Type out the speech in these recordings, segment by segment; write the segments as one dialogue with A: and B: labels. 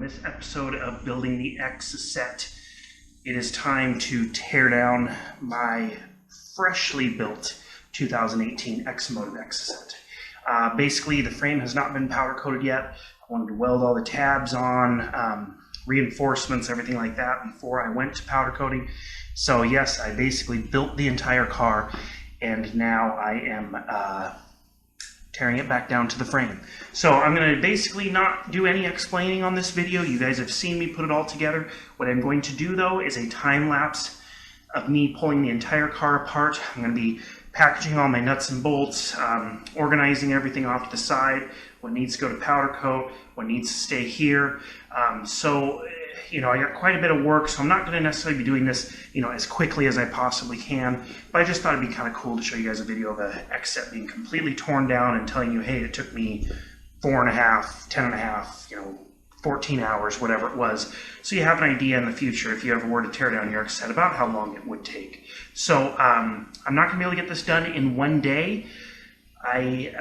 A: this episode of Building the Exocet, it is time to tear down my freshly built 2018 Exomotive Exocet. Basically, the frame has not been powder coated yet. I wanted to weld all the tabs on, reinforcements, everything like that before I went to powder coating. So yes, I basically built the entire car, and now I am tearing it back down to the frame. So I'm going to basically not do any explaining on this video. You guys have seen me put it all together. What I'm going to do though is a time lapse of me pulling the entire car apart. I'm going to be packaging all my nuts and bolts, organizing everything off to the side, what needs to go to powder coat, what needs to stay here. You know, I got quite a bit of work, so I'm not going to necessarily be doing this, you know, as quickly as I possibly can, but I just thought it'd be kind of cool to show you guys a video of a Exocet being completely torn down and telling you, hey, it took me 4.5, 10.5, you know, 14 hours, whatever it was. So you have an idea in the future, if you ever were to tear down your Exocet, about how long it would take. So I'm not going to be able to get this done in one day. I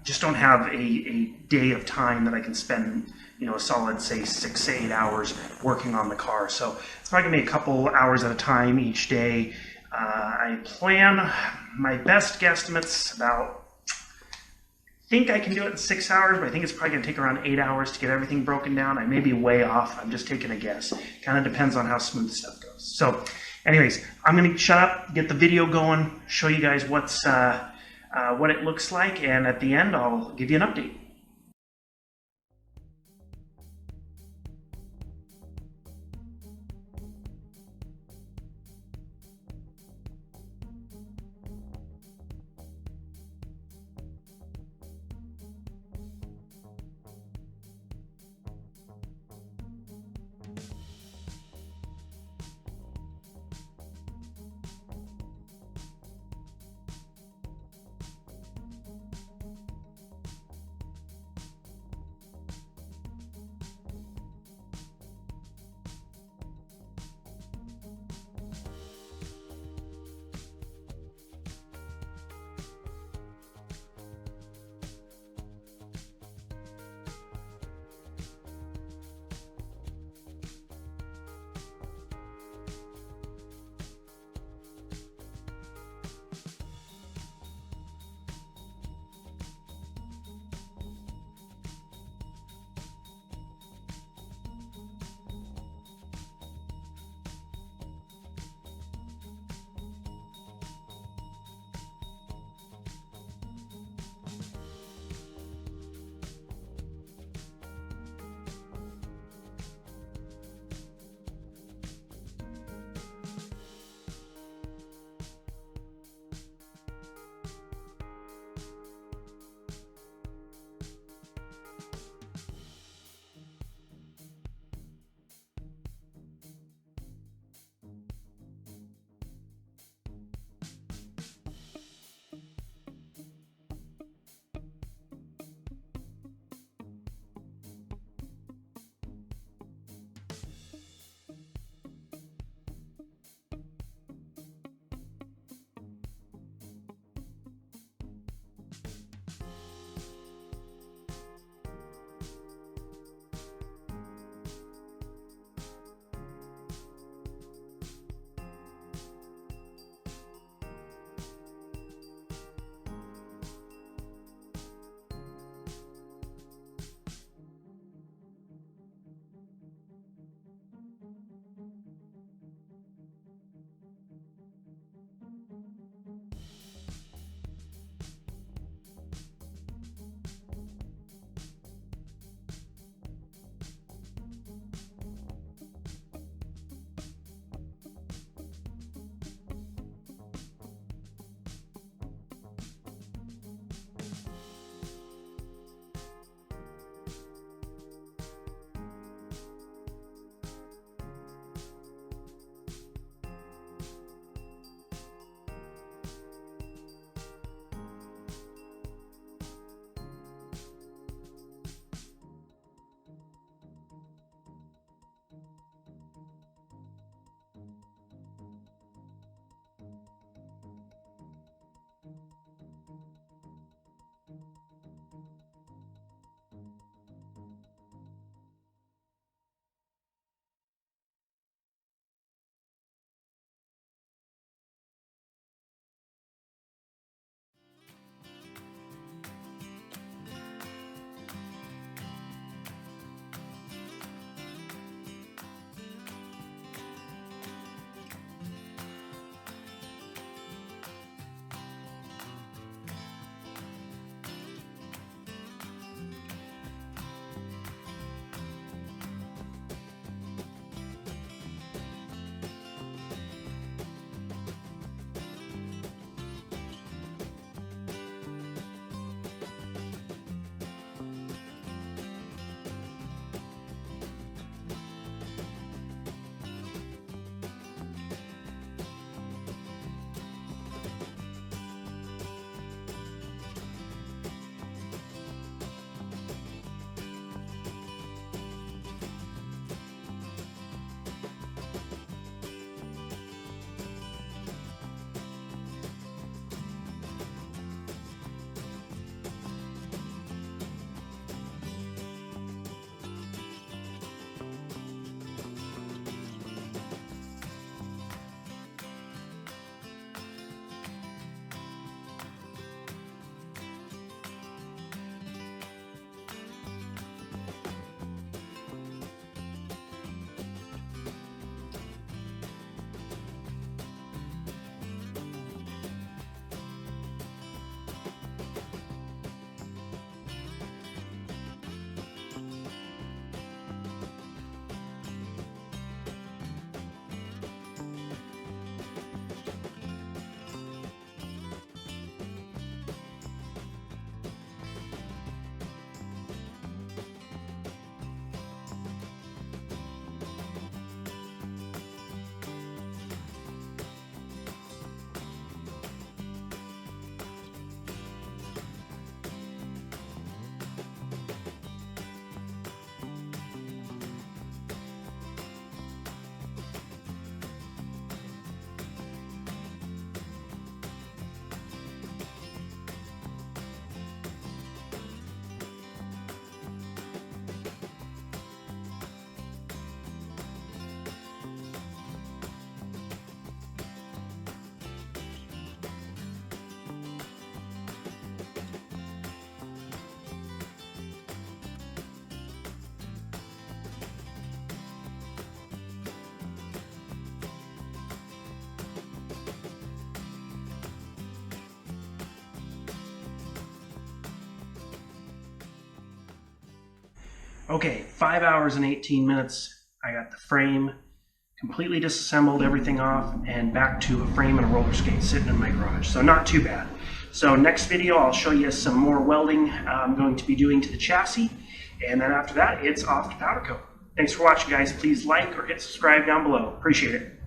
A: just don't have a day of time that I can spend, you know, a solid, say, 6 to 8 hours working on the car. So it's probably gonna be a couple hours at a time each day. I plan my best guesstimates about, I think I can do it in 6 hours, but I think it's probably gonna take around 8 hours to get everything broken down. I may be way off, I'm just taking a guess. Kind of depends on how smooth stuff goes. So anyways, I'm gonna shut up, get the video going, show you guys what it looks like, and at the end I'll give you an update. Okay, 5 hours and 18 minutes. I got the frame completely disassembled, everything off, and back to a frame and a roller skate sitting in my garage. So not too bad. So next video, I'll show you some more welding I'm going to be doing to the chassis. And then after that, it's off to powder coat. Thanks for watching, guys. Please like or hit subscribe down below. Appreciate it.